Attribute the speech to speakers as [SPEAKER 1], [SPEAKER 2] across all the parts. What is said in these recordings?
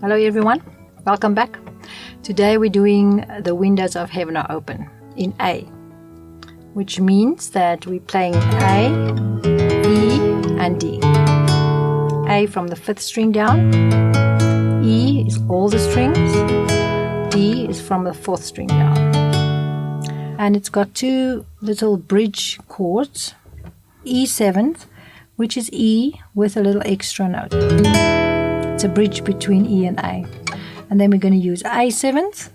[SPEAKER 1] Hello everyone, welcome back. Today we're doing The Windows of Heaven Are Open in A, which means that we're playing A, E and D. A from the 5th string down, E is all the strings, D is from the 4th string down. And it's got two little bridge chords, E7th, which is E with a little extra note. It's a bridge between E and A. And then we're going to use A7th,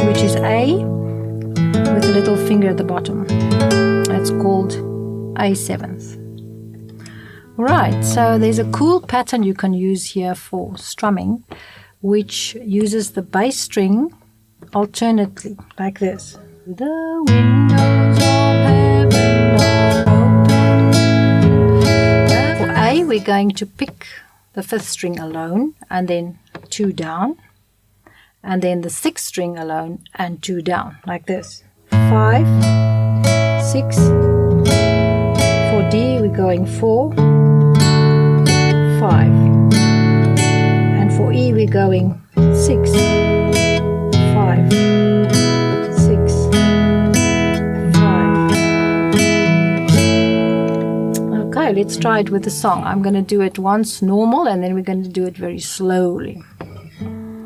[SPEAKER 1] which is A with a little finger at the bottom. That's called A7th. Alright, so there's a cool pattern you can use here for strumming, which uses the bass string alternately, like this. The windows of heaven are open. For A, we're going to pick the 5th string alone and then 2 down, and then the 6th string alone and 2 down, like this. 5, 6. For D we're going 4, 5, and for E we're going 6, 5, 6, 5. Okay, let's try it with the song. I'm going to do it once normal and then we're going to do it very slowly.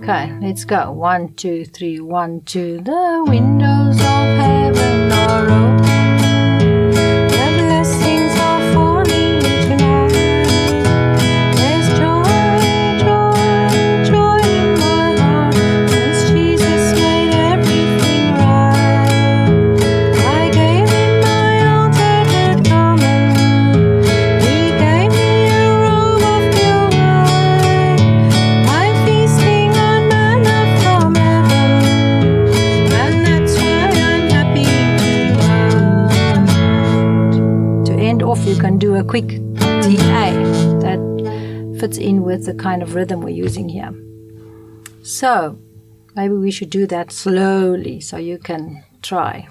[SPEAKER 1] Okay, let's go. 1, 2, 3, 1, 2. The windows of heaven are open. The blessings are falling tonight. There's joy, joy, joy in my heart, since Jesus made everything right. I gave him my altered garment. He gave me a robe of pure white. I'm feasting on manna from heaven, and that's why I'm happy tonight. To end off, you can do a quick DA that fits in with the kind of rhythm we're using here. So maybe we should do that slowly so you can try.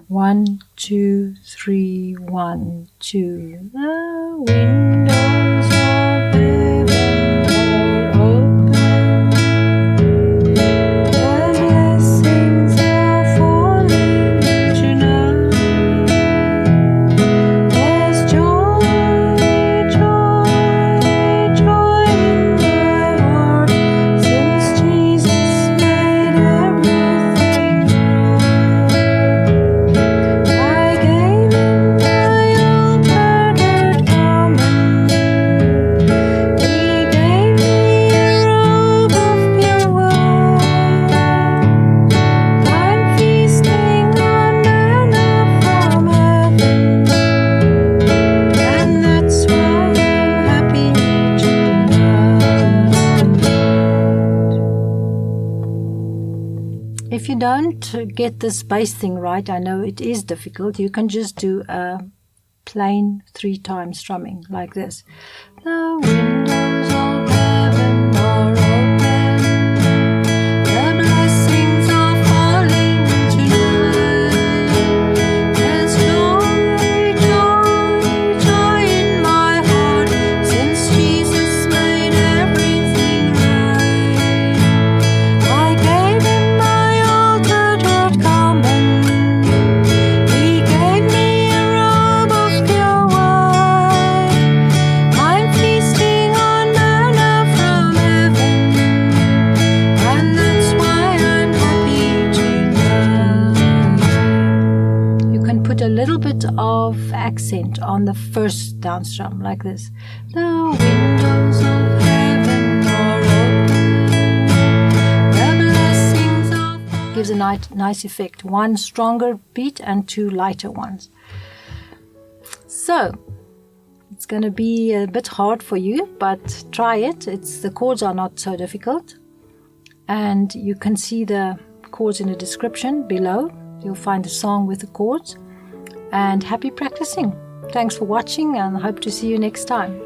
[SPEAKER 1] 1, 2, 3, 1, 2. The windows of heaven are open. The blessings are falling tonight. There's joy, joy, joy in my heart, since Jesus made everything right. I gave him my altered garment. He gave me a robe of pure white. I'm feasting on manna from heaven, and that's why I'm happy tonight. If you don't get this bass thing right, I know it is difficult, you can just do a plain 3-time strumming like this. The windows of heaven are open. The blessings are falling tonight. There's joy, joy, joy in my heart, since Jesus made everything right. I gave him my altered garment. He gave me a robe of pure white. I'm feasting on manna from heaven, and that's why I'm happy tonight. You can put a little bit of accent on the first down strum, like this. The windows of heaven are open. The blessings of gives a nice effect. 1 stronger beat and 2 lighter ones. So it's going to be a bit hard for you, but try it. The chords are not so difficult, and you can see the chords in the description below. You'll find the song with the chords. And happy practicing. Thanks for watching, and hope to see you next time.